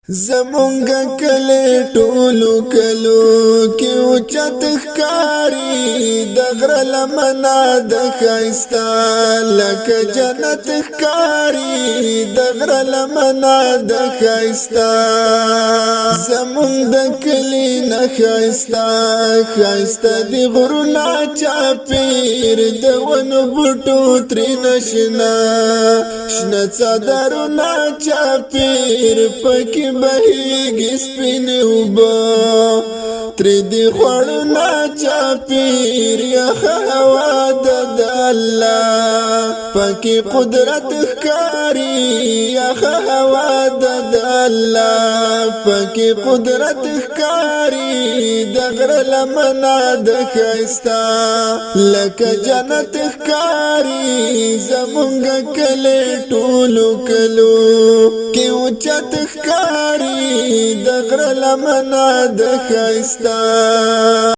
زمونږه کلی ټولو کلو کې اوچت ښکاري د غره لمنه د ښایسته لکه جنت ښکاري د غره لمنه د ښایسته زمونږ د کلي نه ښایسته د غرونه چاپېر د ونو بوټو ترېنه شنه څادرونه چاپېر پکې بهیږي سپینې اوبه ترې دې خوړونه چاپېر یخه هوا ده د الله پکې قدرت ښکاري یخه هوا ده د الله پکې قدرت ښکاري د غره لمنه د ښایسته لکه جنت ښکاري زمونږ کلی ټولو کلو کې اوچت ښکاري د غره لمنه د ښایسته